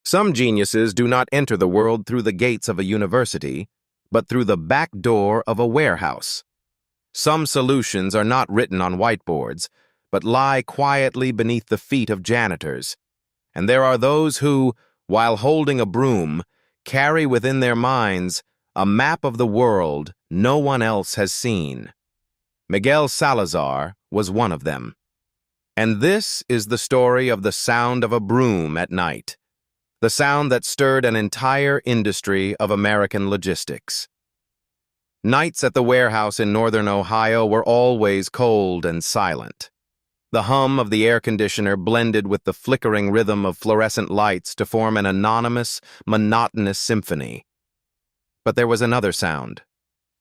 Some geniuses do not enter the world through the gates of a university, but through the back door of a warehouse. Some solutions are not written on whiteboards, but lie quietly beneath the feet of janitors. And there are those who, while holding a broom, carry within their minds a map of the world no one else has seen. Miguel Salazar was one of them. And this is the story of the sound of a broom at night, the sound that stirred an entire industry of American logistics. Nights at the warehouse in northern Ohio were always cold and silent. The hum of the air conditioner blended with the flickering rhythm of fluorescent lights to form an anonymous, monotonous symphony. But there was another sound,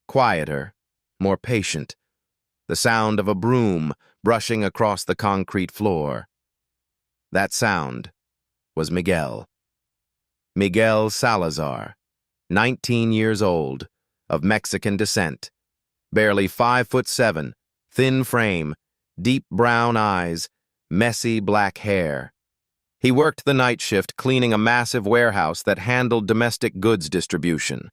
quieter, more patient, the sound of a broom brushing across the concrete floor. That sound was Miguel. Miguel Salazar, 19 years old, of Mexican descent, barely 5'7", thin frame, deep brown eyes, messy black hair. He worked the night shift cleaning a massive warehouse that handled domestic goods distribution.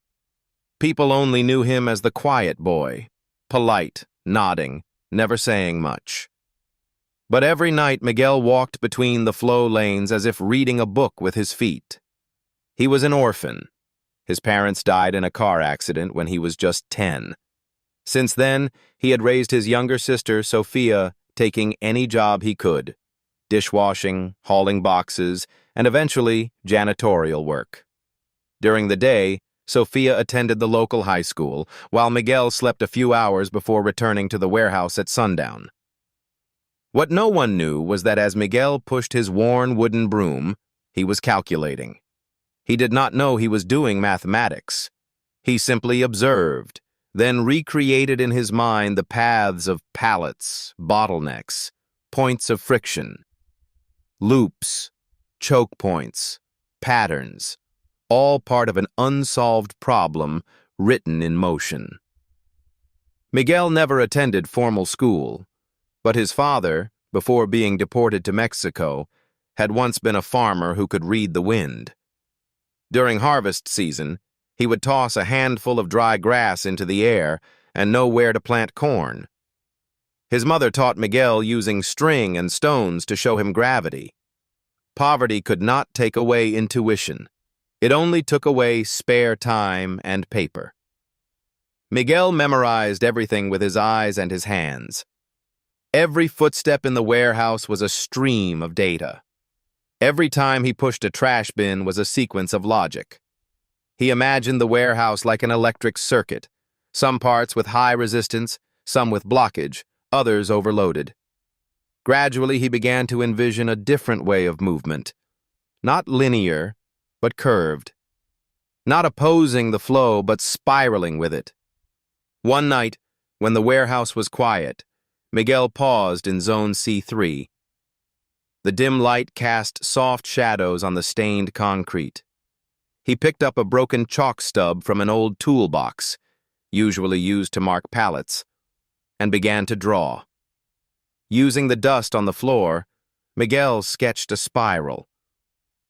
People only knew him as the quiet boy, polite, nodding, never saying much. But every night Miguel walked between the flow lanes as if reading a book with his feet. He was an orphan. His parents died in a car accident when he was just 10. Since then, he had raised his younger sister, Sophia, taking any job he could: dishwashing, hauling boxes, and eventually janitorial work. During the day, Sophia attended the local high school, while Miguel slept a few hours before returning to the warehouse at sundown. What no one knew was that as Miguel pushed his worn wooden broom, he was calculating. He did not know he was doing mathematics. He simply observed, then recreated in his mind the paths of pallets, bottlenecks, points of friction, loops, choke points, patterns, all part of an unsolved problem written in motion. Miguel never attended formal school, but his father, before being deported to Mexico, had once been a farmer who could read the wind. During harvest season, he would toss a handful of dry grass into the air and know where to plant corn. His mother taught Miguel using string and stones to show him gravity. Poverty could not take away intuition. It only took away spare time and paper. Miguel memorized everything with his eyes and his hands. Every footstep in the warehouse was a stream of data. Every time he pushed a trash bin was a sequence of logic. He imagined the warehouse like an electric circuit, some parts with high resistance, some with blockage, others overloaded. Gradually, he began to envision a different way of movement, not linear, but curved, not opposing the flow, but spiraling with it. One night, when the warehouse was quiet, Miguel paused in Zone C3. The dim light cast soft shadows on the stained concrete. He picked up a broken chalk stub from an old toolbox, usually used to mark pallets, and began to draw. Using the dust on the floor, Miguel sketched a spiral,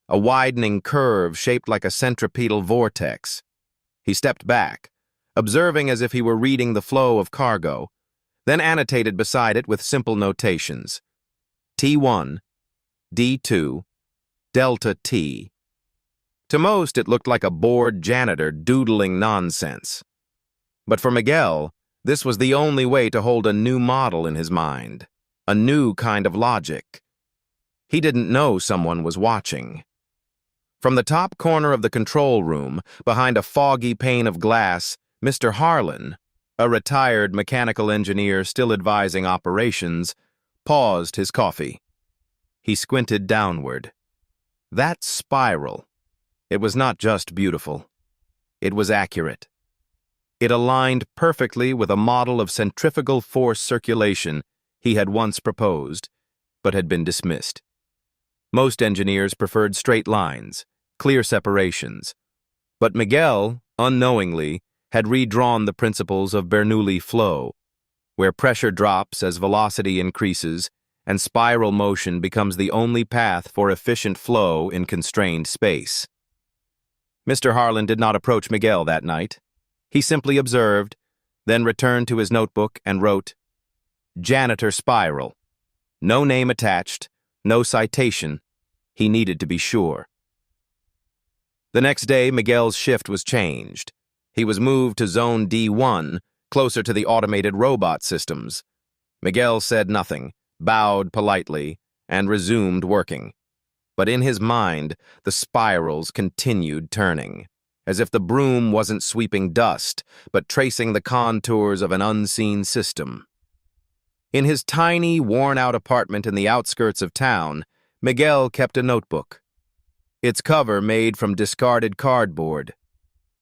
a widening curve shaped like a centripetal vortex. He stepped back, observing as if he were reading the flow of cargo, then annotated beside it with simple notations: T1, D2, Delta T. To most, it looked like a bored janitor doodling nonsense. But for Miguel, this was the only way to hold a new model in his mind, a new kind of logic. He didn't know someone was watching. From the top corner of the control room, behind a foggy pane of glass, Mr. Harlan, a retired mechanical engineer still advising operations, paused his coffee. He squinted downward. That spiral. It was not just beautiful. It was accurate. It aligned perfectly with a model of centrifugal force circulation he had once proposed, but had been dismissed. Most engineers preferred straight lines, clear separations. But Miguel, unknowingly, had redrawn the principles of Bernoulli flow, where pressure drops as velocity increases and spiral motion becomes the only path for efficient flow in constrained space. Mr. Harlan did not approach Miguel that night. He simply observed, then returned to his notebook and wrote, "Janitor spiral." No name attached, no citation. He needed to be sure. The next day, Miguel's shift was changed. He was moved to Zone D1, closer to the automated robot systems. Miguel said nothing, bowed politely, and resumed working. But in his mind, the spirals continued turning, as if the broom wasn't sweeping dust, but tracing the contours of an unseen system. In his tiny, worn-out apartment in the outskirts of town, Miguel kept a notebook. Its cover made from discarded cardboard.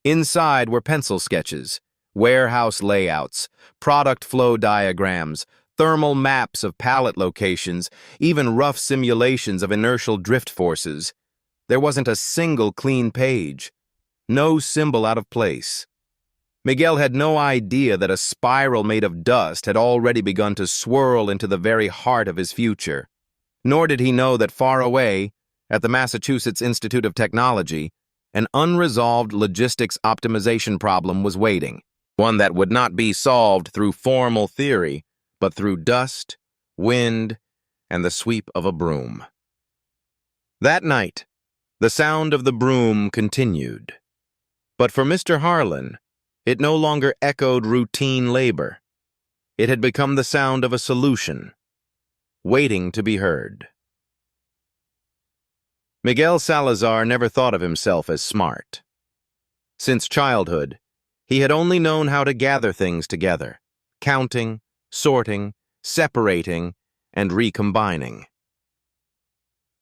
Inside were pencil sketches, warehouse layouts, product flow diagrams, thermal maps of pallet locations, even rough simulations of inertial drift forces. There wasn't a single clean page, no symbol out of place. Miguel had no idea that a spiral made of dust had already begun to swirl into the very heart of his future. Nor did he know that far away, at the Massachusetts Institute of Technology, an unresolved logistics optimization problem was waiting, one that would not be solved through formal theory, but through dust, wind, and the sweep of a broom. That night, the sound of the broom continued. But for Mr. Harlan, it no longer echoed routine labor. It had become the sound of a solution, waiting to be heard. Miguel Salazar never thought of himself as smart. Since childhood, he had only known how to gather things together, counting, sorting, separating, and recombining.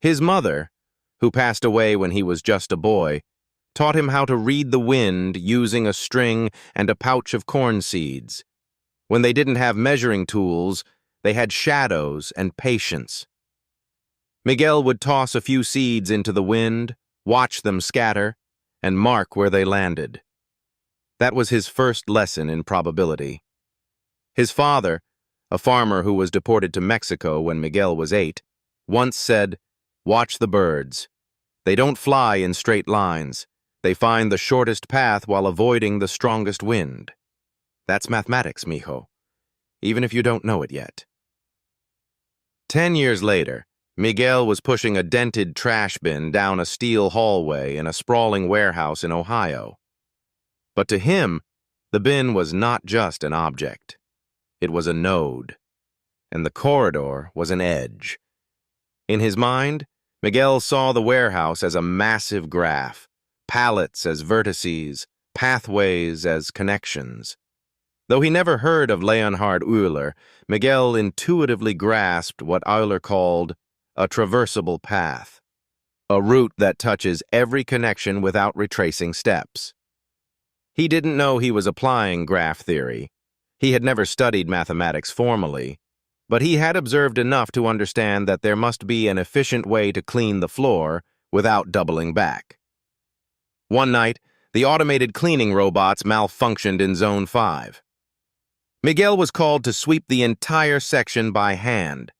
His mother, who passed away when he was just a boy, taught him how to read the wind using a string and a pouch of corn seeds. When they didn't have measuring tools, they had shadows and patience. Miguel would toss a few seeds into the wind, watch them scatter, and mark where they landed. That was his first lesson in probability. His father, a farmer who was deported to Mexico when Miguel was 8, once said, "Watch the birds. They don't fly in straight lines. They find the shortest path while avoiding the strongest wind." That's mathematics, mijo, even if you don't know it yet. 10 years later, Miguel was pushing a dented trash bin down a steel hallway in a sprawling warehouse in Ohio. But to him, the bin was not just an object. It was a node, and the corridor was an edge. In his mind, Miguel saw the warehouse as a massive graph, pallets as vertices, pathways as connections. Though he never heard of Leonhard Euler, Miguel intuitively grasped what Euler called a traversable path, a route that touches every connection without retracing steps. He didn't know he was applying graph theory. He had never studied mathematics formally, but he had observed enough to understand that there must be an efficient way to clean the floor without doubling back. One night, the automated cleaning robots malfunctioned in Zone 5. Miguel was called to sweep the entire section by hand.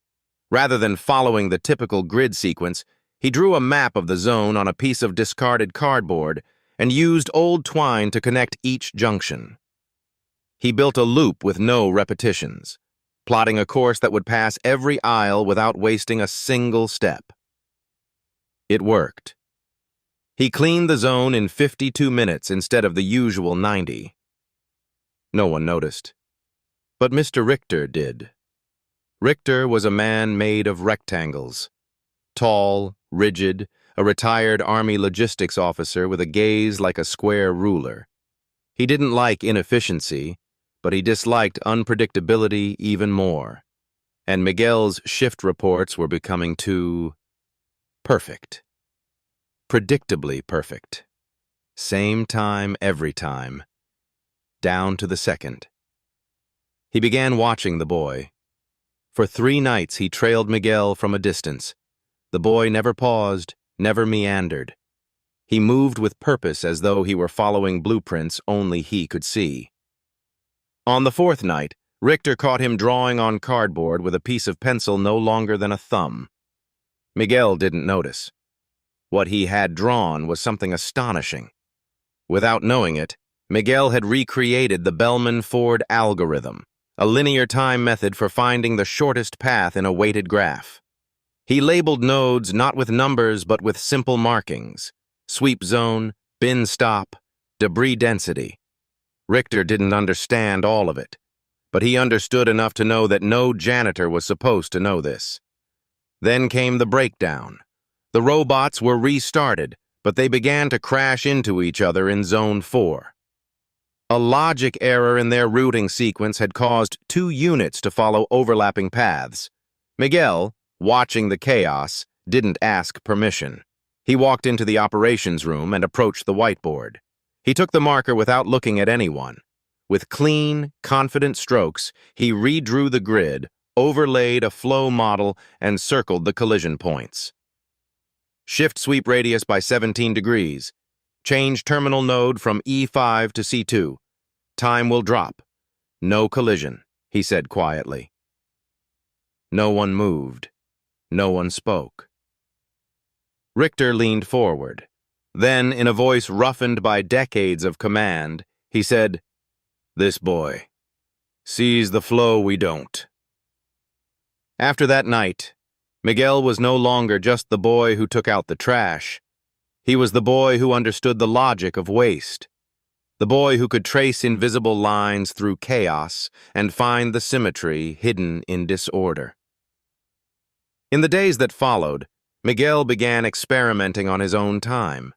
Rather than following the typical grid sequence, he drew a map of the zone on a piece of discarded cardboard and used old twine to connect each junction. He built a loop with no repetitions, plotting a course that would pass every aisle without wasting a single step. It worked. He cleaned the zone in 52 minutes instead of the usual 90. No one noticed. But Mr. Richter did. Richter was a man made of rectangles. Tall, rigid, a retired Army logistics officer with a gaze like a square ruler. He didn't like inefficiency, but he disliked unpredictability even more. And Miguel's shift reports were becoming too perfect. Predictably perfect. Same time every time. Down to the second. He began watching the boy. For 3 nights he trailed Miguel from a distance. The boy never paused, never meandered. He moved with purpose as though he were following blueprints only he could see. On the 4th night, Richter caught him drawing on cardboard with a piece of pencil no longer than a thumb. Miguel didn't notice. What he had drawn was something astonishing. Without knowing it, Miguel had recreated the Bellman-Ford algorithm, a linear time method for finding the shortest path in a weighted graph. He labeled nodes not with numbers but with simple markings: sweep zone, bin stop, debris density. Richter didn't understand all of it, but he understood enough to know that no janitor was supposed to know this. Then came the breakdown. The robots were restarted, but they began to crash into each other in Zone 4. A logic error in their routing sequence had caused 2 units to follow overlapping paths. Miguel, watching the chaos, didn't ask permission. He walked into the operations room and approached the whiteboard. He took the marker without looking at anyone. With clean, confident strokes, he redrew the grid, overlaid a flow model, and circled the collision points. Shift sweep radius by 17 degrees. Change terminal node from E5 to C2. Time will drop. No collision, he said quietly. No one moved. No one spoke. Richter leaned forward. Then, in a voice roughened by decades of command, he said, "This boy sees the flow we don't." After that night, Miguel was no longer just the boy who took out the trash. He was the boy who understood the logic of waste. The boy who could trace invisible lines through chaos and find the symmetry hidden in disorder. In the days that followed, Miguel began experimenting on his own time.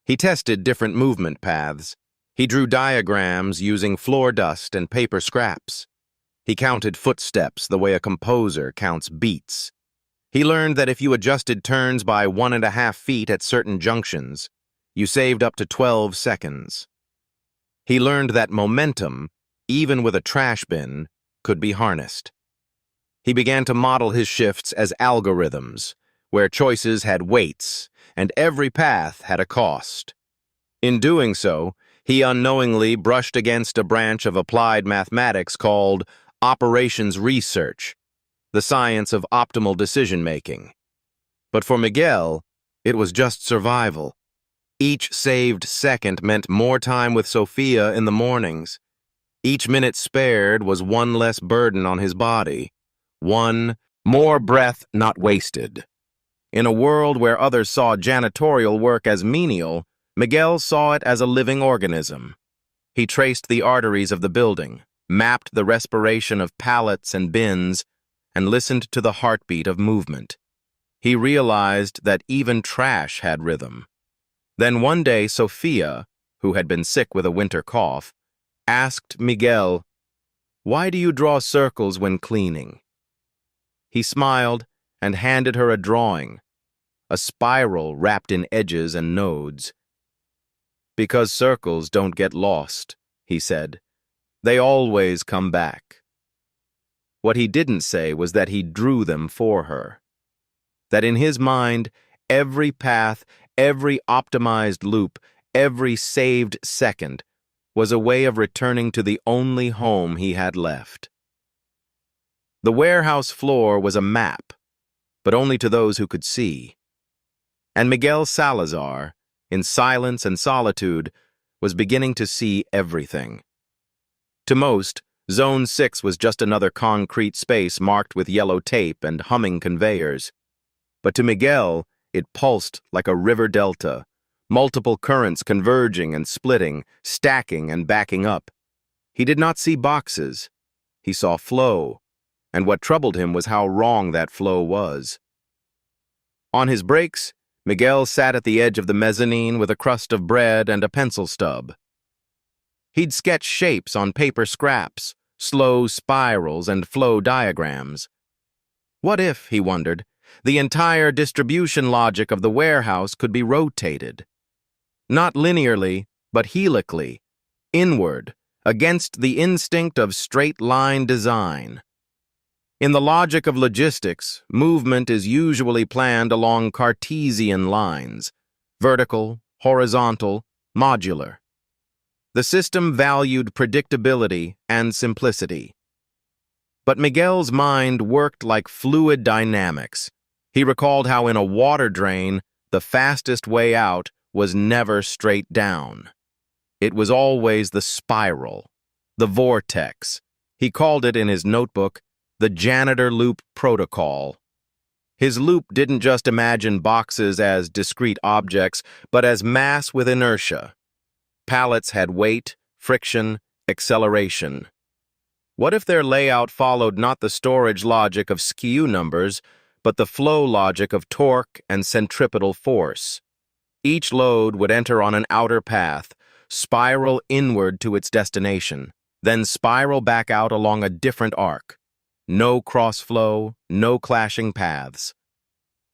He tested different movement paths. He drew diagrams using floor dust and paper scraps. He counted footsteps the way a composer counts beats. He learned that if you adjusted turns by 1.5 feet at certain junctions, you saved up to 12 seconds. He learned that momentum, even with a trash bin, could be harnessed. He began to model his shifts as algorithms, where choices had weights, and every path had a cost. In doing so, he unknowingly brushed against a branch of applied mathematics called operations research, the science of optimal decision-making. But for Miguel, it was just survival. Each saved second meant more time with Sophia in the mornings. Each minute spared was one less burden on his body. One more breath not wasted. In a world where others saw janitorial work as menial, Miguel saw it as a living organism. He traced the arteries of the building, mapped the respiration of pallets and bins, and listened to the heartbeat of movement. He realized that even trash had rhythm. Then one day, Sophia, who had been sick with a winter cough, asked Miguel, "Why do you draw circles when cleaning?" He smiled and handed her a drawing, a spiral wrapped in edges and nodes. "Because circles don't get lost," he said. "They always come back." What he didn't say was that he drew them for her. That in his mind, every path, every optimized loop, every saved second was a way of returning to the only home he had left. The warehouse floor was a map, but only to those who could see. And Miguel Salazar, in silence and solitude, was beginning to see everything. To most, Zone 6 was just another concrete space marked with yellow tape and humming conveyors. But to Miguel, it pulsed like a river delta, multiple currents converging and splitting, stacking and backing up. He did not see boxes. He saw flow, and what troubled him was how wrong that flow was. On his breaks, Miguel sat at the edge of the mezzanine with a crust of bread and a pencil stub. He'd sketch shapes on paper scraps, slow spirals and flow diagrams. What if, he wondered, the entire distribution logic of the warehouse could be rotated? Not linearly, but helically, inward, against the instinct of straight-line design. In the logic of logistics, movement is usually planned along Cartesian lines, vertical, horizontal, modular. The system valued predictability and simplicity. But Miguel's mind worked like fluid dynamics. He recalled how in a water drain, the fastest way out was never straight down. It was always the spiral, the vortex. He called it in his notebook the janitor loop protocol. His loop didn't just imagine boxes as discrete objects, but as mass with inertia. Pallets had weight, friction, acceleration. What if their layout followed not the storage logic of SKU numbers, but the flow logic of torque and centripetal force? Each load would enter on an outer path, spiral inward to its destination, then spiral back out along a different arc. No cross-flow, no clashing paths.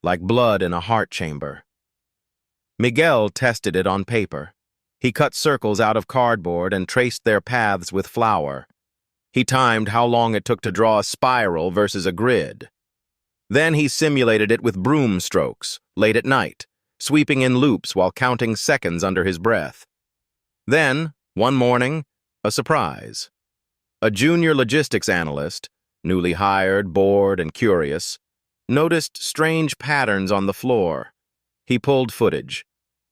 Like blood in a heart chamber. Miguel tested it on paper. He cut circles out of cardboard and traced their paths with flour. He timed how long it took to draw a spiral versus a grid. Then he simulated it with broom strokes, late at night, sweeping in loops while counting seconds under his breath. Then, one morning, a surprise. A junior logistics analyst, newly hired, bored, and curious, noticed strange patterns on the floor. He pulled footage.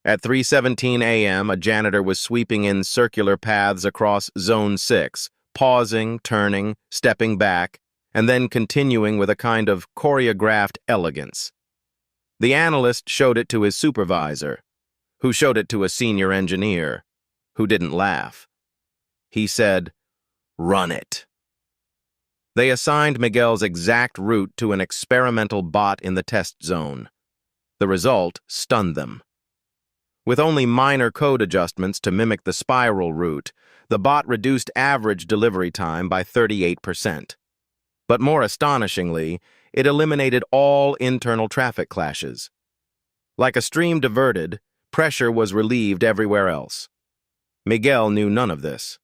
At 3:17 a.m., a janitor was sweeping in circular paths across Zone 6, pausing, turning, stepping back, and then continuing with a kind of choreographed elegance. The analyst showed it to his supervisor, who showed it to a senior engineer, who didn't laugh. He said, "Run it." They assigned Miguel's exact route to an experimental bot in the test zone. The result stunned them. With only minor code adjustments to mimic the spiral route, the bot reduced average delivery time by 38%. But more astonishingly, it eliminated all internal traffic clashes. Like a stream diverted, pressure was relieved everywhere else. Miguel knew none of this.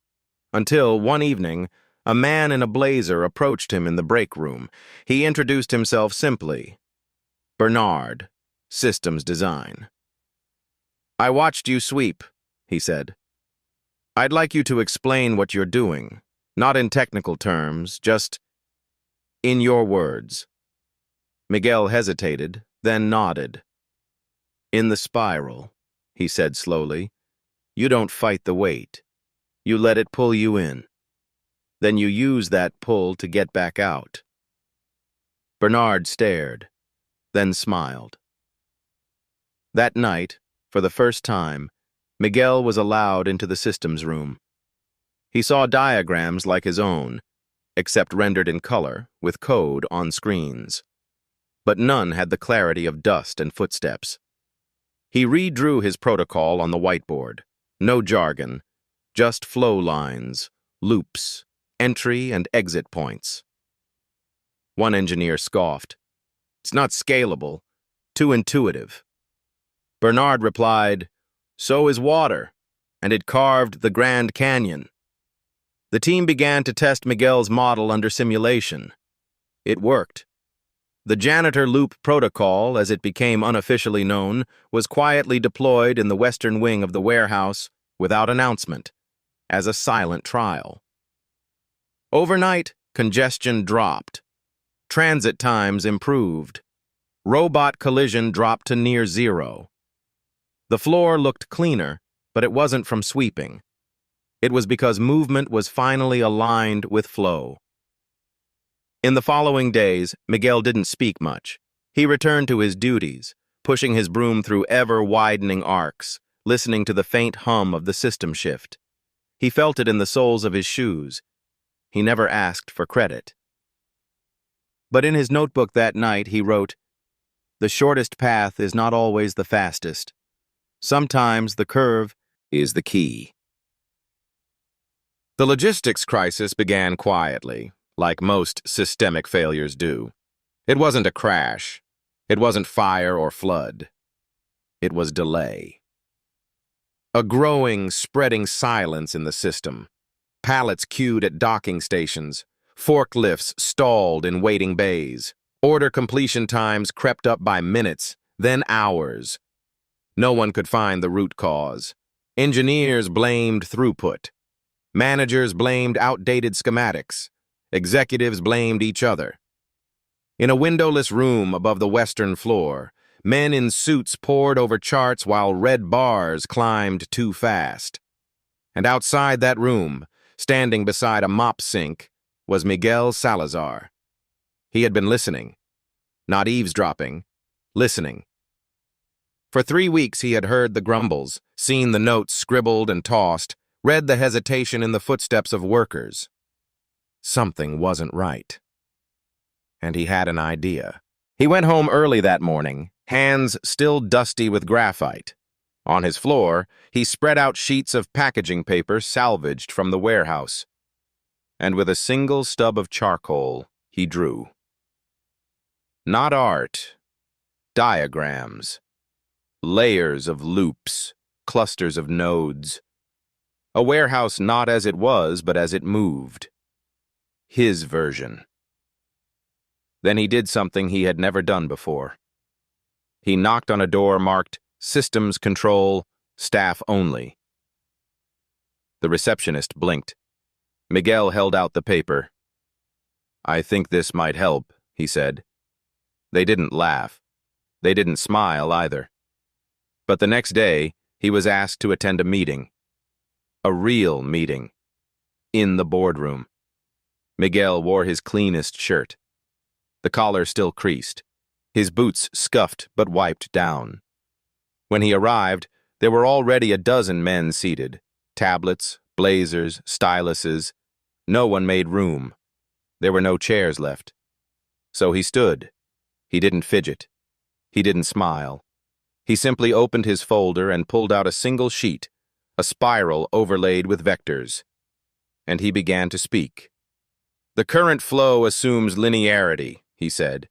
Until, one evening, a man in a blazer approached him in the break room. He introduced himself simply. Bernard, Systems Design. "I watched you sweep," he said. "I'd like you to explain what you're doing, not in technical terms, just in your words." Miguel hesitated, then nodded. "In the spiral," he said slowly, "you don't fight the weight. You let it pull you in. Then you use that pull to get back out." Bernard stared, then smiled. That night, for the first time, Miguel was allowed into the systems room. He saw diagrams like his own, except rendered in color, with code on screens. But none had the clarity of dust and footsteps. He redrew his protocol on the whiteboard. No jargon, just flow lines, loops, entry and exit points. One engineer scoffed. "It's not scalable, too intuitive." Bernard replied, "So is water, and it carved the Grand Canyon." The team began to test Miguel's model under simulation. It worked. The janitor loop protocol, as it became unofficially known, was quietly deployed in the western wing of the warehouse without announcement, as a silent trial. Overnight, congestion dropped. Transit times improved. Robot collision dropped to near zero. The floor looked cleaner, but it wasn't from sweeping. It was because movement was finally aligned with flow. In the following days, Miguel didn't speak much. He returned to his duties, pushing his broom through ever-widening arcs, listening to the faint hum of the system shift. He felt it in the soles of his shoes. He never asked for credit. But in his notebook that night, he wrote, "The shortest path is not always the fastest. Sometimes the curve is the key." The logistics crisis began quietly, like most systemic failures do. It wasn't a crash. It wasn't fire or flood. It was delay. A growing, spreading silence in the system. Pallets queued at docking stations. Forklifts stalled in waiting bays. Order completion times crept up by minutes, then hours. No one could find the root cause. Engineers blamed throughput. Managers blamed outdated schematics. Executives blamed each other. In a windowless room above the western floor, men in suits pored over charts while red bars climbed too fast. And outside that room, standing beside a mop sink, was Miguel Salazar. He had been listening, not eavesdropping, listening. For 3 weeks he had heard the grumbles, seen the notes scribbled and tossed, read the hesitation in the footsteps of workers. Something wasn't right. And he had an idea. He went home early that morning, hands still dusty with graphite. On his floor, he spread out sheets of packaging paper salvaged from the warehouse. And with a single stub of charcoal, he drew. Not art, diagrams, layers of loops, clusters of nodes. A warehouse not as it was, but as it moved. His version. Then he did something he had never done before. He knocked on a door marked Systems Control, Staff Only. The receptionist blinked. Miguel held out the paper. "I think this might help," he said. They didn't laugh. They didn't smile either. But the next day, he was asked to attend a meeting. A real meeting. In the boardroom. Miguel wore his cleanest shirt. The collar still creased. His boots scuffed but wiped down. When he arrived, there were already a dozen men seated. Tablets, blazers, styluses. No one made room. There were no chairs left. So he stood. He didn't fidget. He didn't smile. He simply opened his folder and pulled out a single sheet, a spiral overlaid with vectors. And he began to speak. "The current flow assumes linearity," he said.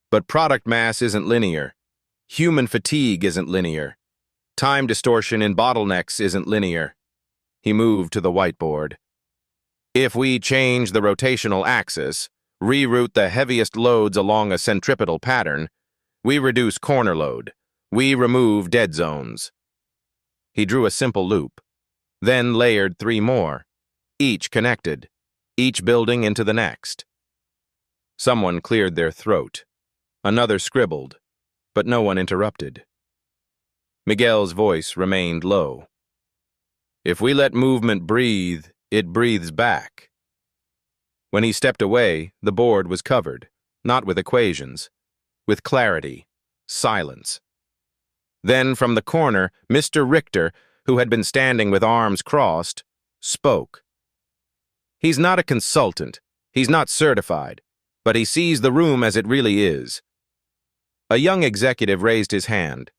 "But product mass isn't linear. Human fatigue isn't linear. Time distortion in bottlenecks isn't linear." He moved to the whiteboard. "If we change the rotational axis, reroute the heaviest loads along a centripetal pattern, we reduce corner load. We remove dead zones." He drew a simple loop, then layered 3 more, each connected, each building into the next. Someone cleared their throat. Another scribbled, but no one interrupted. Miguel's voice remained low. "If we let movement breathe, it breathes back." When he stepped away, the board was covered, not with equations, with clarity, silence. Then from the corner, Mr. Richter, who had been standing with arms crossed, spoke. He's not a consultant, he's not certified, but he sees the room as it really is. A young executive raised his hand.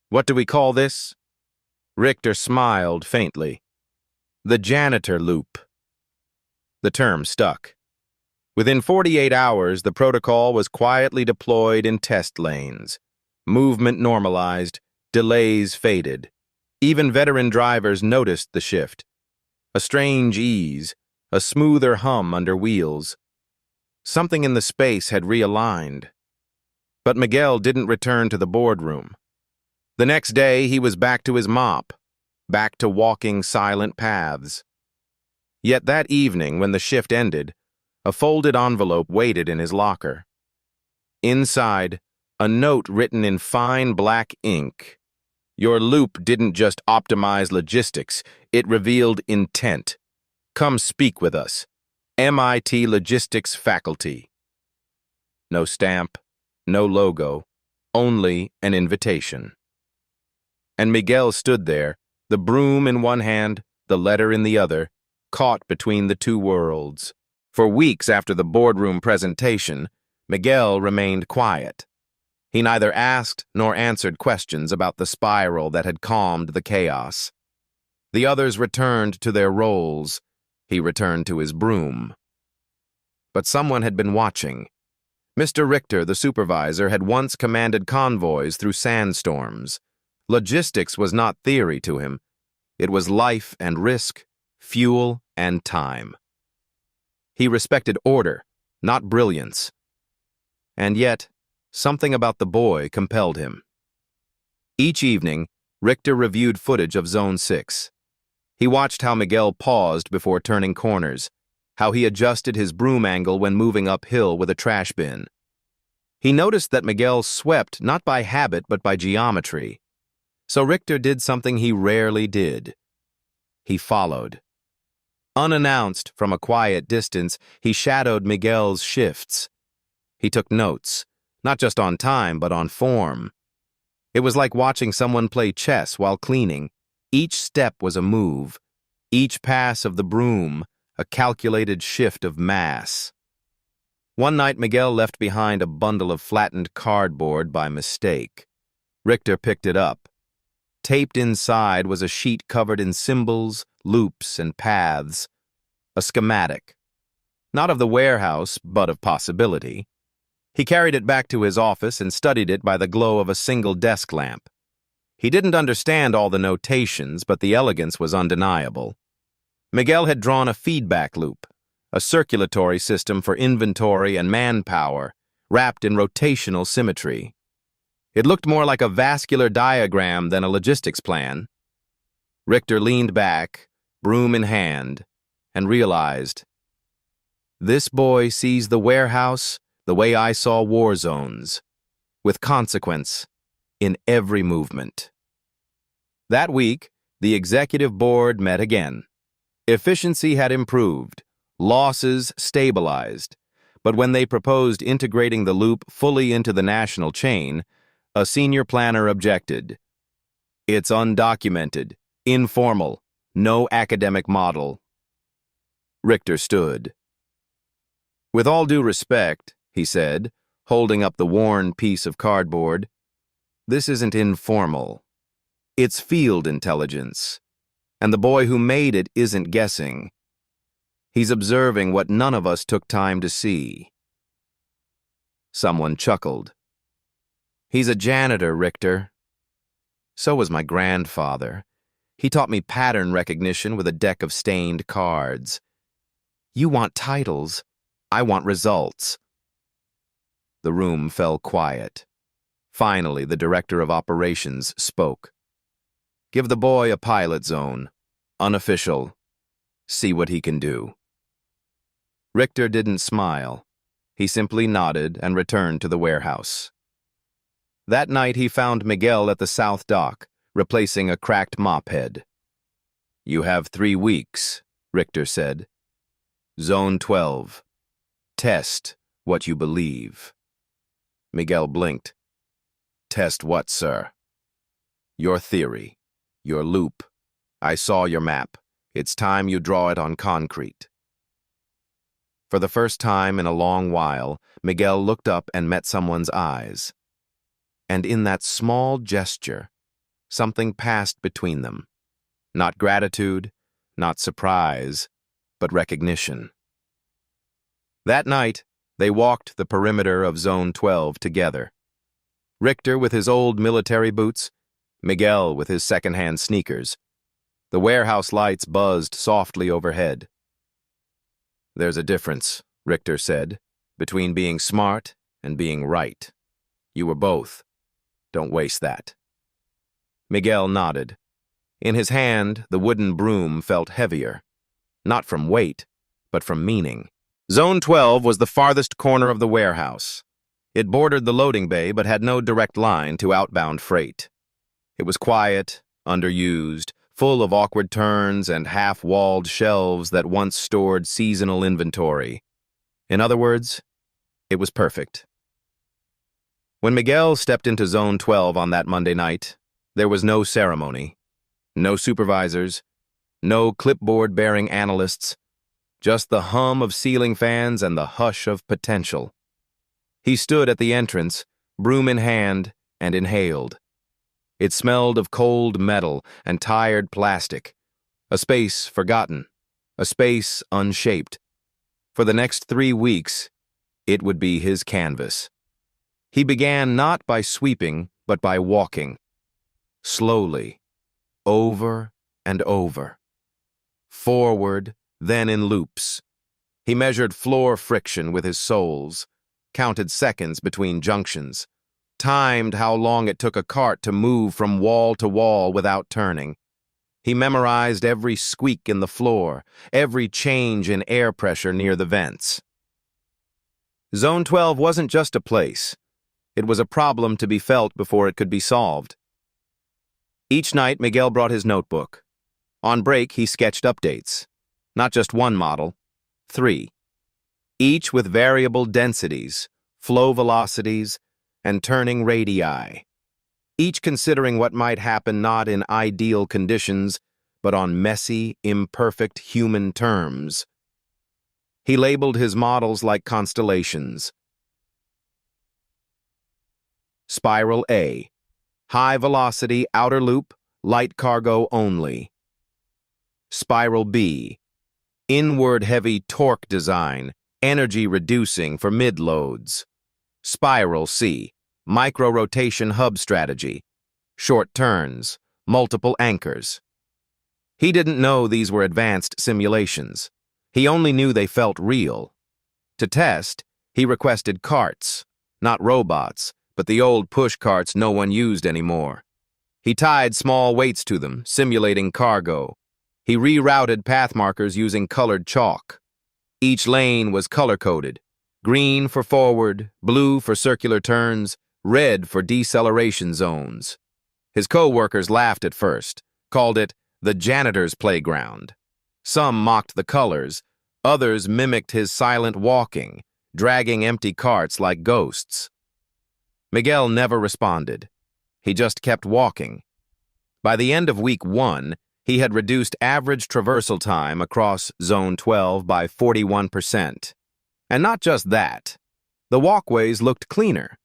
"What do we call this?" Richter smiled faintly. "The janitor loop." The term stuck. Within 48 hours, the protocol was quietly deployed in test lanes. Movement normalized, delays faded. Even veteran drivers noticed the shift. A strange ease, a smoother hum under wheels. Something in the space had realigned. But Miguel didn't return to the boardroom. The next day, he was back to his mop, back to walking silent paths. Yet that evening, when the shift ended, a folded envelope waited in his locker. Inside, a note written in fine black ink. "Your loop didn't just optimize logistics, it revealed intent. Come speak with us. MIT Logistics Faculty." No stamp, no logo, only an invitation. And Miguel stood there, the broom in one hand, the letter in the other, caught between the two worlds. For weeks after the boardroom presentation, Miguel remained quiet. He neither asked nor answered questions about the spiral that had calmed the chaos. The others returned to their roles. He returned to his broom. But someone had been watching. Mr. Richter, the supervisor, had once commanded convoys through sandstorms. Logistics was not theory to him. It was life and risk, fuel and time. He respected order, not brilliance. And yet, something about the boy compelled him. Each evening, Richter reviewed footage of Zone 6. He watched how Miguel paused before turning corners, how he adjusted his broom angle when moving uphill with a trash bin. He noticed that Miguel swept not by habit but by geometry. So Richter did something he rarely did. He followed. Unannounced from a quiet distance, he shadowed Miguel's shifts. He took notes, not just on time but on form. It was like watching someone play chess while cleaning. Each step was a move, each pass of the broom a calculated shift of mass. One night, Miguel left behind a bundle of flattened cardboard by mistake. Richter picked it up. Taped inside was a sheet covered in symbols, loops, and paths. A schematic. Not of the warehouse, but of possibility. He carried it back to his office and studied it by the glow of a single desk lamp. He didn't understand all the notations, but the elegance was undeniable. Miguel had drawn a feedback loop, a circulatory system for inventory and manpower, wrapped in rotational symmetry. It looked more like a vascular diagram than a logistics plan. Richter leaned back, broom in hand, and realized, this boy sees the warehouse the way I saw war zones, with consequence in every movement. That week, the executive board met again. Efficiency had improved, losses stabilized, but when they proposed integrating the loop fully into the national chain, a senior planner objected. It's undocumented, informal, no academic model. Richter stood. With all due respect, he said, holding up the worn piece of cardboard, this isn't informal. It's field intelligence. And the boy who made it isn't guessing. He's observing what none of us took time to see. Someone chuckled. He's a janitor, Richter. So was my grandfather. He taught me pattern recognition with a deck of stained cards. You want titles. I want results. The room fell quiet. Finally, the director of operations spoke. Give the boy a pilot zone. Unofficial. See what he can do. Richter didn't smile. He simply nodded and returned to the warehouse. That night he found Miguel at the south dock, replacing a cracked mop head. You have 3 weeks, Richter said. Zone 12. Test what you believe. Miguel blinked. Test what, sir? Your theory. Your loop. I saw your map. It's time you draw it on concrete. For the first time in a long while, Miguel looked up and met someone's eyes. And in that small gesture, something passed between them. Not gratitude, not surprise, but recognition. That night, they walked the perimeter of Zone 12 together. Richter with his old military boots, Miguel with his second-hand sneakers. The warehouse lights buzzed softly overhead. There's a difference, Richter said, between being smart and being right. You were both. Don't waste that. Miguel nodded. In his hand, the wooden broom felt heavier. Not from weight, but from meaning. Zone 12 was the farthest corner of the warehouse. It bordered the loading bay but had no direct line to outbound freight. It was quiet, underused, full of awkward turns and half-walled shelves that once stored seasonal inventory. In other words, it was perfect. When Miguel stepped into Zone 12 on that Monday night, there was no ceremony, no supervisors, no clipboard-bearing analysts, just the hum of ceiling fans and the hush of potential. He stood at the entrance, broom in hand, and inhaled. It smelled of cold metal and tired plastic, a space forgotten, a space unshaped. For the next 3 weeks, it would be his canvas. He began not by sweeping, but by walking. Slowly, over and over. Forward, then in loops. He measured floor friction with his soles, counted seconds between junctions, timed how long it took a cart to move from wall to wall without turning. He memorized every squeak in the floor, every change in air pressure near the vents. Zone 12 wasn't just a place. It was a problem to be felt before it could be solved. Each night, Miguel brought his notebook. On break, he sketched updates. Not just one model, 3. Each with variable densities, flow velocities, and turning radii. Each considering what might happen not in ideal conditions, but on messy, imperfect human terms. He labeled his models like constellations. Spiral A, high velocity, outer loop, light cargo only. Spiral B, inward heavy torque design, energy reducing for mid-loads. Spiral C, micro-rotation hub strategy, short turns, multiple anchors. He didn't know these were advanced simulations. He only knew they felt real. To test, he requested carts, not robots, but the old push carts no one used anymore. He tied small weights to them, simulating cargo. He rerouted path markers using colored chalk. Each lane was color-coded, green for forward, blue for circular turns, red for deceleration zones. His co-workers laughed at first, called it the janitor's playground. Some mocked the colors, others mimicked his silent walking, dragging empty carts like ghosts. Miguel never responded. He just kept walking. By the end of week 1, he had reduced average traversal time across Zone 12 by 41%. And not just that. The walkways looked cleaner.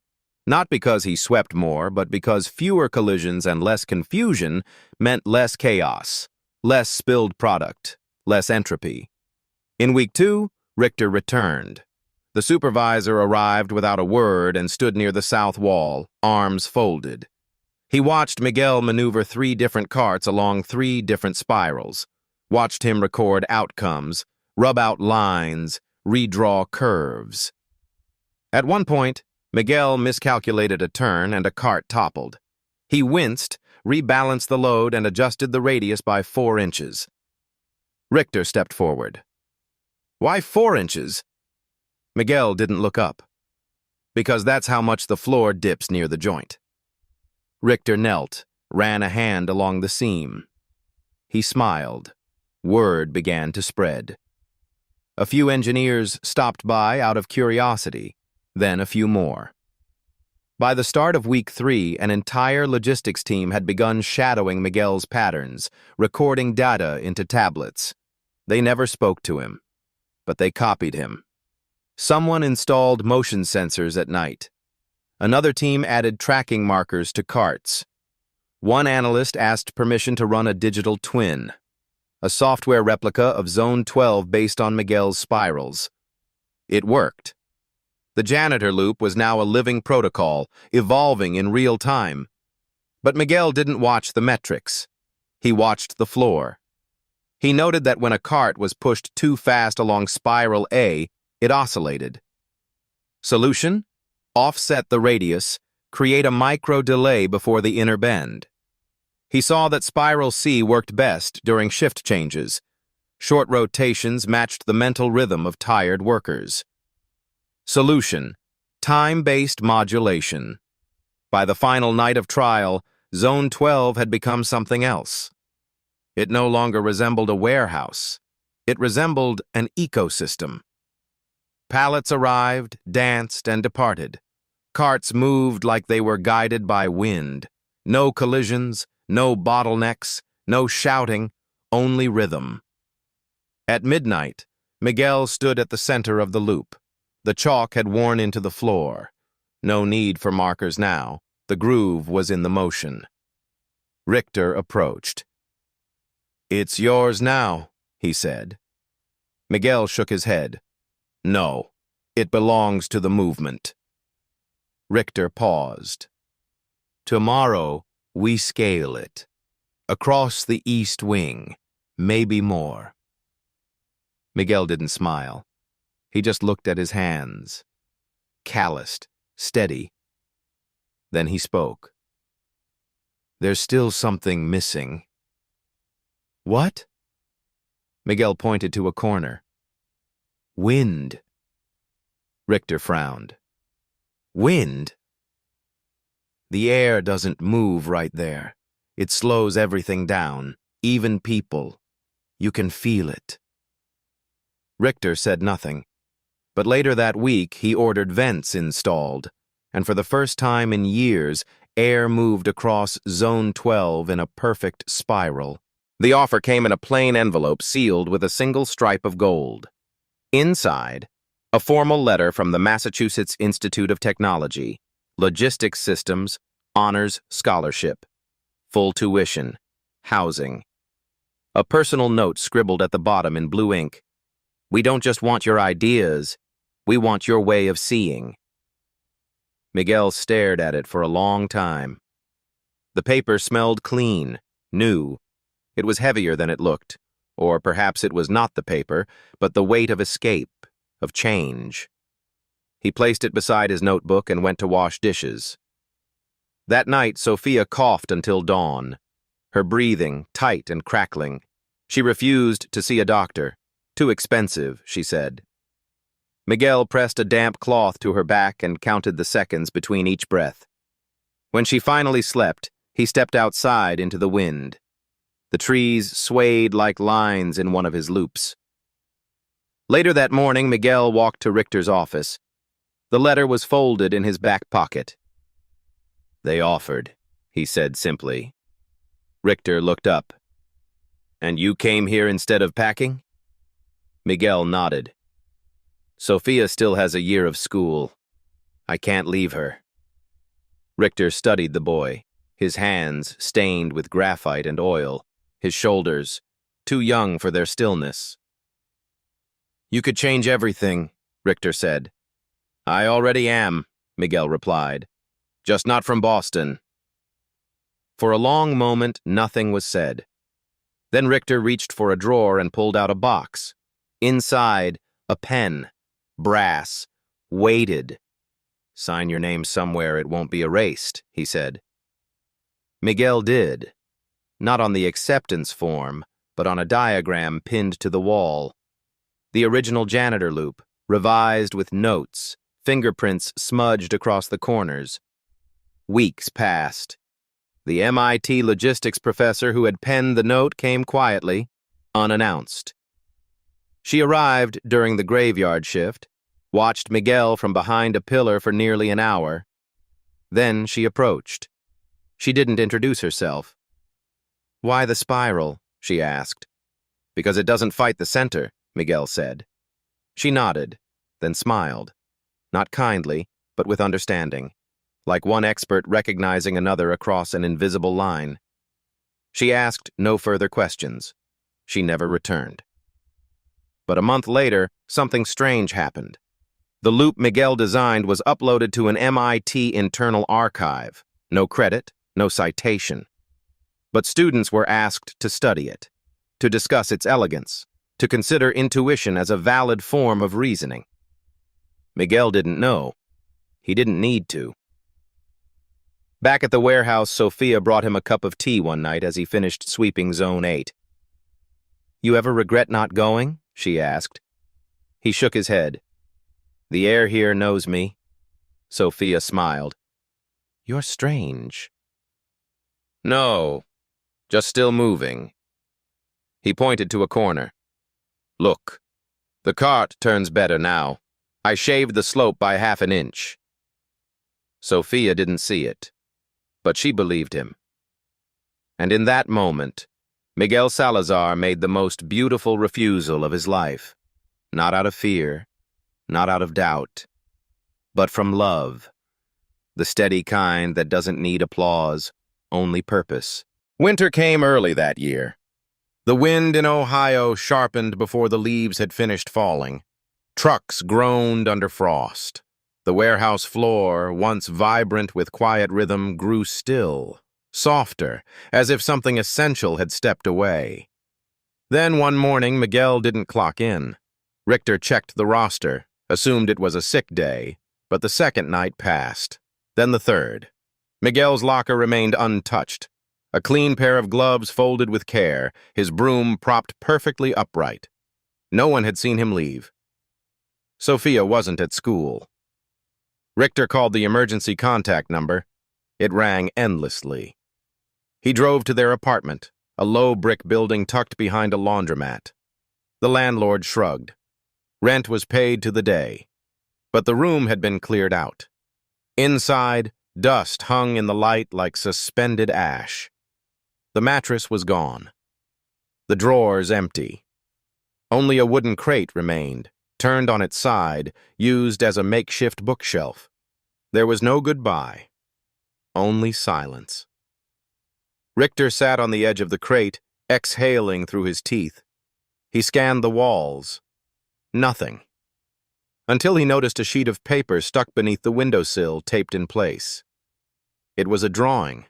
Not because he swept more, but because fewer collisions and less confusion meant less chaos, less spilled product, less entropy. In week 2, Richter returned. The supervisor arrived without a word and stood near the south wall, arms folded. He watched Miguel maneuver 3 different carts along 3 different spirals, watched him record outcomes, rub out lines, redraw curves. At one point, Miguel miscalculated a turn and a cart toppled. He winced, rebalanced the load, and adjusted the radius by 4 inches. Richter stepped forward. "Why 4 inches?" Miguel didn't look up. "Because that's how much the floor dips near the joint." Richter knelt, ran a hand along the seam. He smiled. Word began to spread. A few engineers stopped by out of curiosity, then a few more. By the start of week 3, an entire logistics team had begun shadowing Miguel's patterns, recording data into tablets. They never spoke to him, but they copied him. Someone installed motion sensors at night. Another team added tracking markers to carts. One analyst asked permission to run a digital twin, a software replica of Zone 12 based on Miguel's spirals. It worked. The janitor loop was now a living protocol, evolving in real time. But Miguel didn't watch the metrics. He watched the floor. He noted that when a cart was pushed too fast along Spiral A, it oscillated. Solution? Offset the radius, create a micro delay before the inner bend. He saw that Spiral C worked best during shift changes. Short rotations matched the mental rhythm of tired workers. Solution: time-based modulation. By the final night of trial, Zone 12 had become something else. It no longer resembled a warehouse. It resembled an ecosystem. Pallets arrived, danced, and departed. Carts moved like they were guided by wind. No collisions, no bottlenecks, no shouting, only rhythm. At midnight, Miguel stood at the center of the loop. The chalk had worn into the floor. No need for markers now. The groove was in the motion. Richter approached. "It's yours now," he said. Miguel shook his head. "No, it belongs to the movement." Richter paused. "Tomorrow, we scale it. Across the east wing, maybe more." Miguel didn't smile. He just looked at his hands. Calloused, steady. Then he spoke. "There's still something missing." What? Miguel pointed to a corner. Wind. Richter frowned. Wind? The air doesn't move right there. It slows everything down, even people. You can feel it. Richter said nothing, but later that week he ordered vents installed, and for the first time in years, air moved across Zone 12 in a perfect spiral. The offer came in a plain envelope sealed with a single stripe of gold. Inside, a formal letter from the Massachusetts Institute of Technology, Logistics Systems, Honors Scholarship, full tuition, housing. A personal note scribbled at the bottom in blue ink. We don't just want your ideas, we want your way of seeing. Miguel stared at it for a long time. The paper smelled clean, new. It was heavier than it looked, or perhaps it was not the paper, but the weight of escape, of change. He placed it beside his notebook and went to wash dishes. That night, Sophia coughed until dawn, her breathing tight and crackling. She refused to see a doctor. Too expensive, she said. Miguel pressed a damp cloth to her back and counted the seconds between each breath. When she finally slept, he stepped outside into the wind. The trees swayed like lines in one of his loops. Later that morning, Miguel walked to Richter's office. The letter was folded in his back pocket. They offered, he said simply. Richter looked up. And you came here instead of packing? Miguel nodded. Sophia still has a year of school. I can't leave her. Richter studied the boy, his hands stained with graphite and oil, his shoulders too young for their stillness. You could change everything, Richter said. I already am, Miguel replied. Just not from Boston. For a long moment, nothing was said. Then Richter reached for a drawer and pulled out a box. Inside, a pen, brass, weighted. Sign your name somewhere it won't be erased, he said. Miguel did. Not on the acceptance form, but on a diagram pinned to the wall. The original janitor loop, revised with notes, fingerprints smudged across the corners. Weeks passed. The MIT logistics professor who had penned the note came quietly, unannounced. She arrived during the graveyard shift, watched Miguel from behind a pillar for nearly an hour. Then she approached. She didn't introduce herself. Why the spiral? She asked. Because it doesn't fight the center, Miguel said. She nodded, then smiled. Not kindly, but with understanding, like one expert recognizing another across an invisible line. She asked no further questions. She never returned. But a month later, something strange happened. The loop Miguel designed was uploaded to an MIT internal archive. No credit, no citation. But students were asked to study it, to discuss its elegance, to consider intuition as a valid form of reasoning. Miguel didn't know. He didn't need to. Back at the warehouse, Sophia brought him a cup of tea one night as he finished sweeping Zone 8. You ever regret not going? She asked. He shook his head. The air here knows me. Sophia smiled. You're strange. No, just still moving. He pointed to a corner. Look, the cart turns better now. I shaved the slope by 1/2 inch. Sophia didn't see it, but she believed him. And in that moment, Miguel Salazar made the most beautiful refusal of his life, not out of fear, not out of doubt, but from love, the steady kind that doesn't need applause, only purpose. Winter came early that year. The wind in Ohio sharpened before the leaves had finished falling. Trucks groaned under frost. The warehouse floor, once vibrant with quiet rhythm, grew still, softer, as if something essential had stepped away. Then one morning, Miguel didn't clock in. Richter checked the roster, assumed it was a sick day, but the second night passed. Then the third. Miguel's locker remained untouched. A clean pair of gloves folded with care, his broom propped perfectly upright. No one had seen him leave. Sophia wasn't at school. Richter called the emergency contact number. It rang endlessly. He drove to their apartment, a low brick building tucked behind a laundromat. The landlord shrugged. Rent was paid to the day, but the room had been cleared out. Inside, dust hung in the light like suspended ash. The mattress was gone. The drawers empty. Only a wooden crate remained, turned on its side, used as a makeshift bookshelf. There was no goodbye, only silence. Richter sat on the edge of the crate, exhaling through his teeth. He scanned the walls. Nothing. Until he noticed a sheet of paper stuck beneath the windowsill, taped in place. It was a drawing.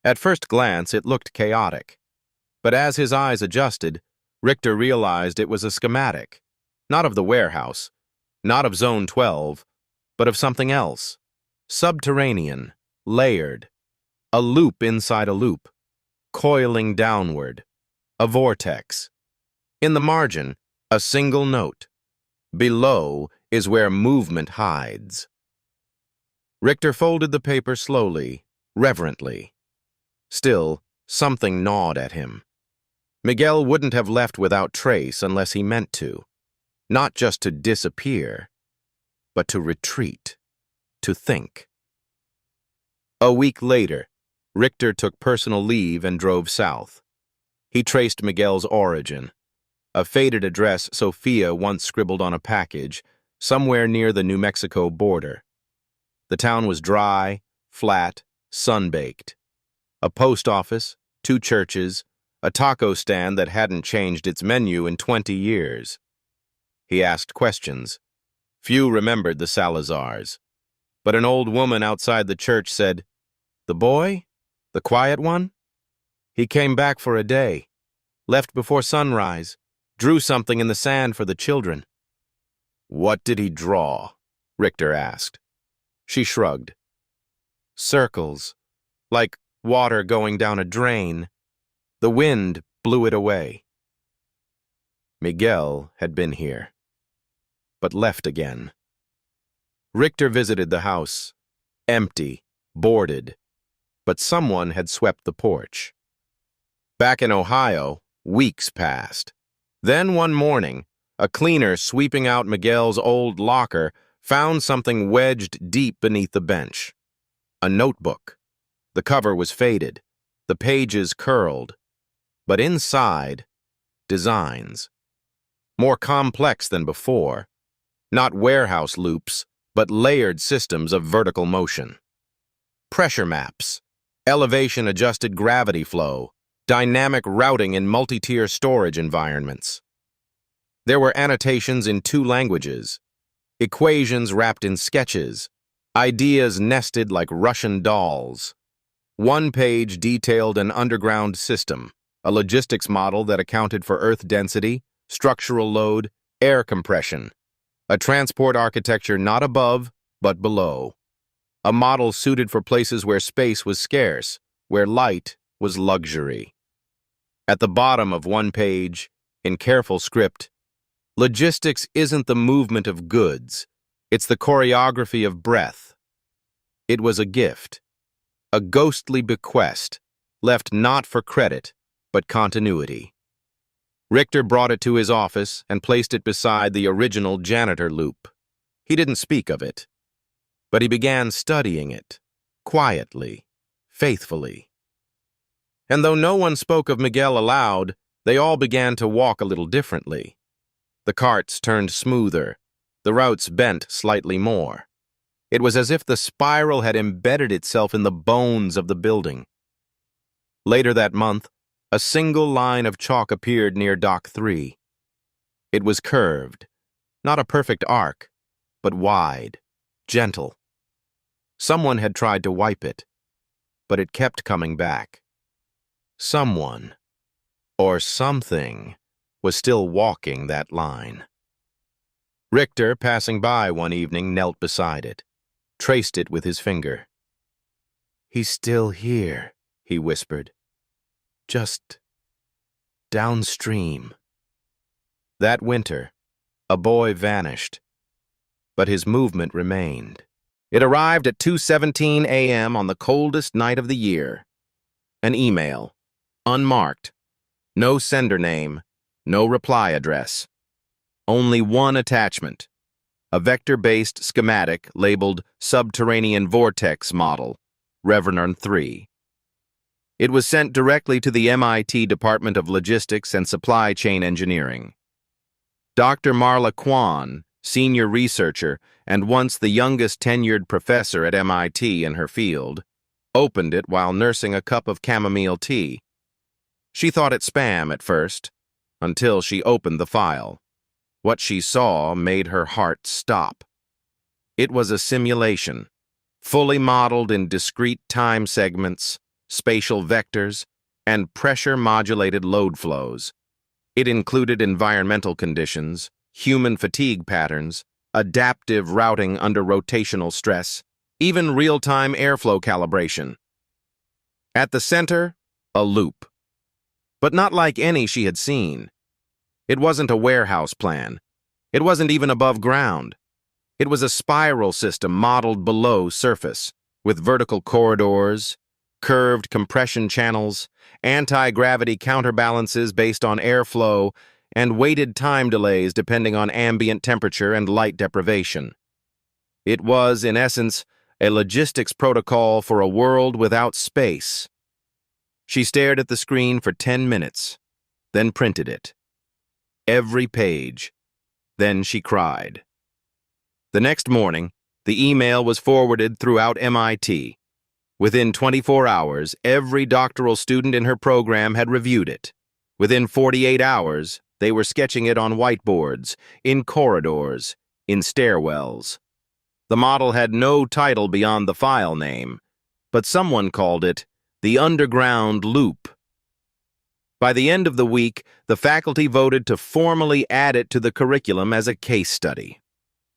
At first glance, it looked chaotic. But as his eyes adjusted, Richter realized it was a schematic, not of the warehouse, not of Zone 12, but of something else. Subterranean, layered. A loop inside a loop, coiling downward. A vortex. In the margin, a single note. Below is where movement hides. Richter folded the paper slowly, reverently. Still, something gnawed at him. Miguel wouldn't have left without trace unless he meant to. Not just to disappear, but to retreat, to think. A week later, Richter took personal leave and drove south. He traced Miguel's origin. A faded address Sophia once scribbled on a package, somewhere near the New Mexico border. The town was dry, flat, sun-baked. A post office, 2 churches, a taco stand that hadn't changed its menu in 20 years. He asked questions. Few remembered the Salazars. But an old woman outside the church said, "The boy? The quiet one? He came back for a day, left before sunrise, drew something in the sand for the children." "What did he draw?" Richter asked. She shrugged. "Circles, like water going down a drain. The wind blew it away." Miguel had been here, but left again. Richter visited the house, empty, boarded, but someone had swept the porch. Back in Ohio, weeks passed. Then one morning, a cleaner sweeping out Miguel's old locker found something wedged deep beneath the bench. A notebook. The cover was faded, the pages curled, but inside, designs. More complex than before. Not warehouse loops, but layered systems of vertical motion. Pressure maps, elevation-adjusted gravity flow, dynamic routing in multi-tier storage environments. There were annotations in 2 languages, equations wrapped in sketches, ideas nested like Russian dolls. One page detailed an underground system, a logistics model that accounted for earth density, structural load, air compression. A transport architecture not above, but below. A model suited for places where space was scarce, where light was luxury. At the bottom of one page, in careful script, "Logistics isn't the movement of goods, it's the choreography of breath." It was a gift, a ghostly bequest, left not for credit, but continuity. Richter brought it to his office and placed it beside the original Janitor loop. He didn't speak of it, but he began studying it, quietly, faithfully. And though no one spoke of Miguel aloud, they all began to walk a little differently. The carts turned smoother, the routes bent slightly more. It was as if the spiral had embedded itself in the bones of the building. Later that month, a single line of chalk appeared near Dock 3. It was curved, not a perfect arc, but wide, gentle. Someone had tried to wipe it, but it kept coming back. Someone, or something, was still walking that line. Richter, passing by one evening, knelt beside it, traced it with his finger. "He's still here," he whispered. just downstream. That winter, a boy vanished, but his movement remained. It arrived at 2:17 a.m. on the coldest night of the year. An email, unmarked, no sender name, no reply address. Only one attachment, a vector-based schematic labeled Subterranean Vortex Model, Revenant 3. It was sent directly to the MIT Department of Logistics and Supply Chain Engineering. Dr. Marla Kwan, senior researcher and once the youngest tenured professor at MIT in her field, opened it while nursing a cup of chamomile tea. She thought it spam at first, until she opened the file. What she saw made her heart stop. It was a simulation, fully modeled in discrete time segments, spatial vectors, and pressure-modulated load flows. It included environmental conditions, human fatigue patterns, adaptive routing under rotational stress, even real-time airflow calibration. At the center, a loop. But not like any she had seen. It wasn't a warehouse plan. It wasn't even above ground. It was a spiral system modeled below surface, with vertical corridors, curved compression channels, anti-gravity counterbalances based on airflow, and weighted time delays depending on ambient temperature and light deprivation. It was, in essence, a logistics protocol for a world without space. She stared at the screen for 10 minutes, then printed it. Every page. Then she cried. The next morning, the email was forwarded throughout MIT. Within 24 hours, every doctoral student in her program had reviewed it. Within 48 hours, they were sketching it on whiteboards, in corridors, in stairwells. The model had no title beyond the file name, but someone called it the Underground Loop. By the end of the week, the faculty voted to formally add it to the curriculum as a case study.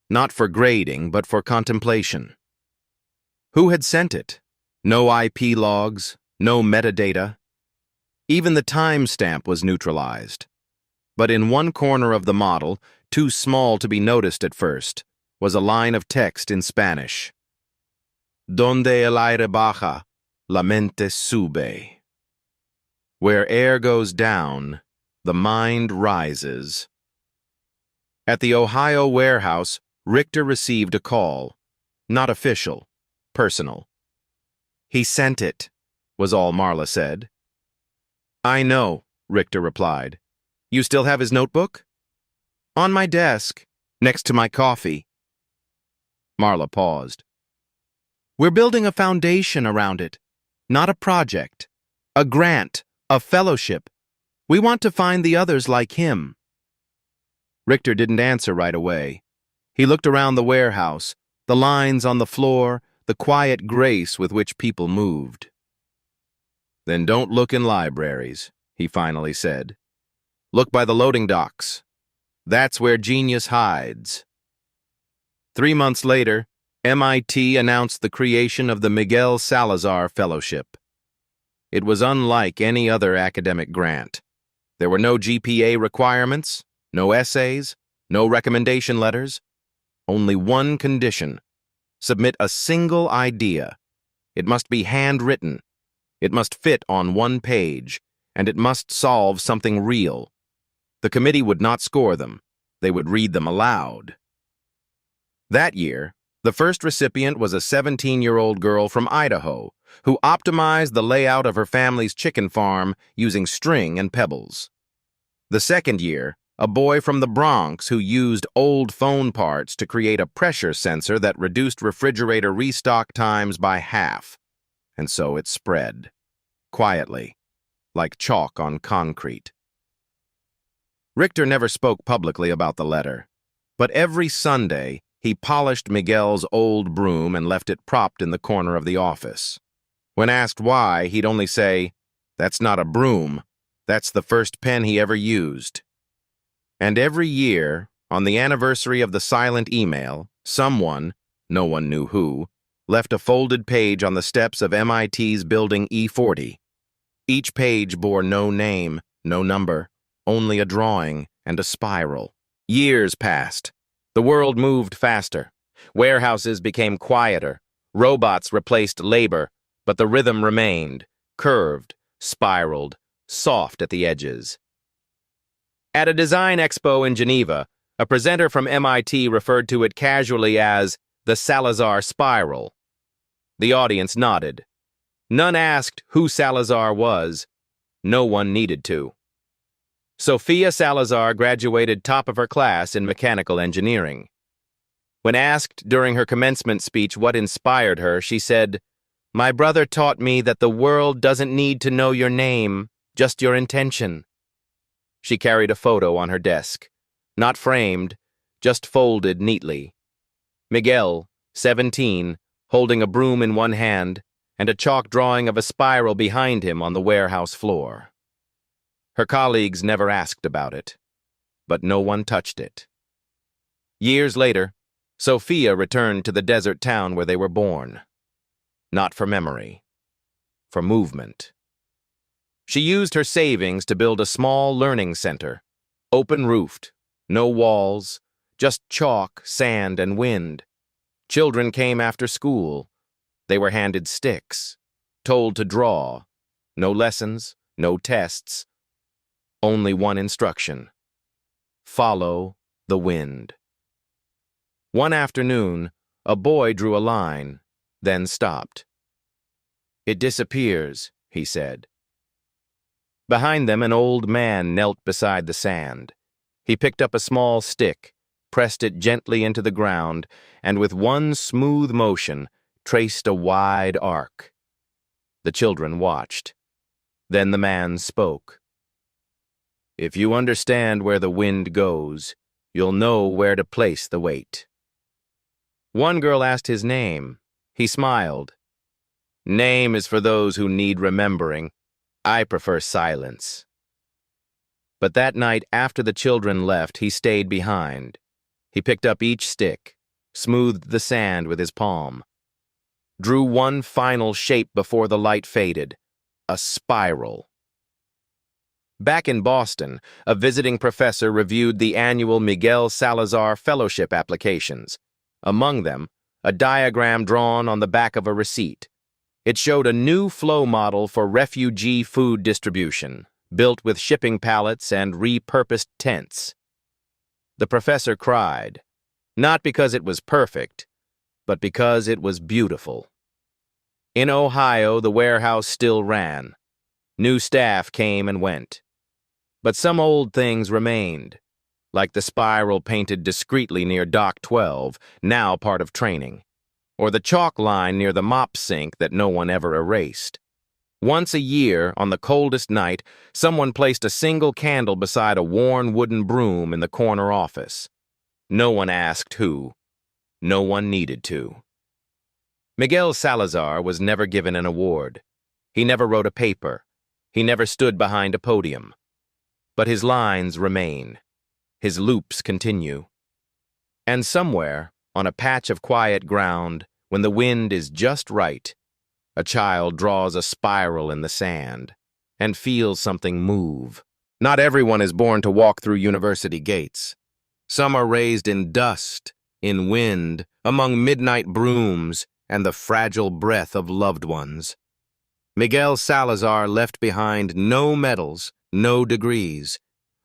Not for grading, but for contemplation. Who had sent it? No IP logs, no metadata. Even the timestamp was neutralized. But in one corner of the model, too small to be noticed at first, was a line of text in Spanish. Donde el aire baja, la mente sube. Where air goes down, the mind rises. At the Ohio warehouse, Richter received a call. Not official, personal. He sent it, was all Marla said. I know, Richter replied. You still have his notebook? On my desk, next to my coffee. Marla paused. We're building a foundation around it, not a project, a grant, a fellowship. We want to find the others like him. Richter didn't answer right away. He looked around the warehouse, the lines on the floor, the quiet grace with which people moved. Then don't look in libraries, he finally said. Look by the loading docks. That's where genius hides. 3 months later, MIT announced the creation of the Miguel Salazar Fellowship. It was unlike any other academic grant. There were no GPA requirements, no essays, no recommendation letters. Only one condition. Submit a single idea. It must be handwritten. It must fit on one page, and it must solve something real. The committee would not score them. They would read them aloud. That year, the first recipient was a 17-year-old girl from Idaho who optimized the layout of her family's chicken farm using string and pebbles. The second year, a boy from the Bronx who used old phone parts to create a pressure sensor that reduced refrigerator restock times by half. And so it spread, quietly, like chalk on concrete. Richter never spoke publicly about the letter, but every Sunday he polished Miguel's old broom and left it propped in the corner of the office. When asked why, he'd only say, "That's not a broom. That's the first pen he ever used." And every year, on the anniversary of the silent email, someone, no one knew who, left a folded page on the steps of MIT's building E40. Each page bore no name, no number, only a drawing and a spiral. Years passed. The world moved faster. Warehouses became quieter. Robots replaced labor, but the rhythm remained, curved, spiraled, soft at the edges. At a design expo in Geneva, a presenter from MIT referred to it casually as the Salazar spiral. The audience nodded. None asked who Salazar was. No one needed to. Sophia Salazar graduated top of her class in mechanical engineering. When asked during her commencement speech what inspired her, she said, "My brother taught me that the world doesn't need to know your name, just your intention." She carried a photo on her desk, not framed, just folded neatly. Miguel, 17, holding a broom in one hand, and a chalk drawing of a spiral behind him on the warehouse floor. Her colleagues never asked about it, but no one touched it. Years later, Sophia returned to the desert town where they were born. Not for memory, for movement. She used her savings to build a small learning center, open-roofed, no walls, just chalk, sand, and wind. Children came after school. They were handed sticks, told to draw. No lessons, no tests. Only one instruction: follow the wind. One afternoon, a boy drew a line, then stopped. "It disappears," he said. Behind them, an old man knelt beside the sand. He picked up a small stick, pressed it gently into the ground, and with one smooth motion, traced a wide arc. The children watched. Then the man spoke. "If you understand where the wind goes, you'll know where to place the weight." One girl asked his name. He smiled. "Name is for those who need remembering. I prefer silence." But that night, after the children left, he stayed behind. He picked up each stick, smoothed the sand with his palm, drew one final shape before the light faded: a spiral. Back in Boston, a visiting professor reviewed the annual Miguel Salazar Fellowship applications. Among them, a diagram drawn on the back of a receipt. It showed a new flow model for refugee food distribution, built with shipping pallets and repurposed tents. The professor cried, not because it was perfect, but because it was beautiful. In Ohio, the warehouse still ran. New staff came and went. But some old things remained, like the spiral painted discreetly near Dock 12, now part of training, or the chalk line near the mop sink that no one ever erased. Once a year, on the coldest night, someone placed a single candle beside a worn wooden broom in the corner office. No one asked who. No one needed to. Miguel Salazar was never given an award. He never wrote a paper. He never stood behind a podium. But his lines remain. His loops continue. And somewhere, on a patch of quiet ground, when the wind is just right, a child draws a spiral in the sand and feels something move. Not everyone is born to walk through university gates. Some are raised in dust, in wind, among midnight brooms and the fragile breath of loved ones. Miguel Salazar left behind no medals, no degrees,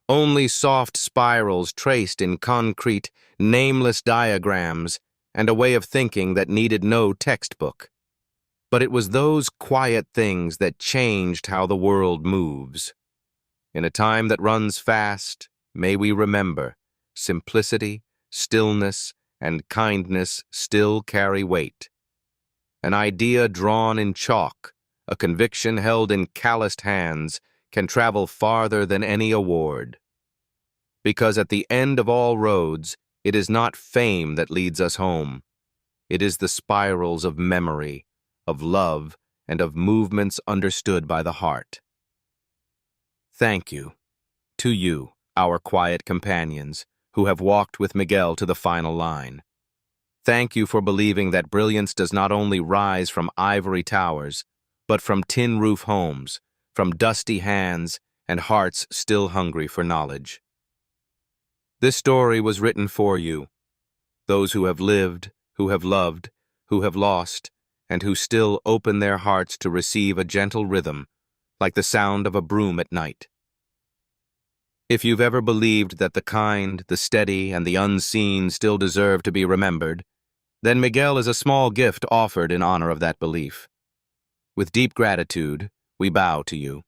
only soft spirals traced in concrete, nameless diagrams, and a way of thinking that needed no textbook. But it was those quiet things that changed how the world moves. In a time that runs fast, may we remember, simplicity, stillness, and kindness still carry weight. An idea drawn in chalk, a conviction held in calloused hands, can travel farther than any award. Because at the end of all roads, it is not fame that leads us home. It is the spirals of memory, of love, and of movements understood by the heart. Thank you, to you, our quiet companions, who have walked with Miguel to the final line. Thank you for believing that brilliance does not only rise from ivory towers, but from tin roof homes, from dusty hands and hearts still hungry for knowledge. This story was written for you, those who have lived, who have loved, who have lost, and who still open their hearts to receive a gentle rhythm, like the sound of a broom at night. If you've ever believed that the kind, the steady, and the unseen still deserve to be remembered, then Miguel is a small gift offered in honor of that belief. With deep gratitude, we bow to you.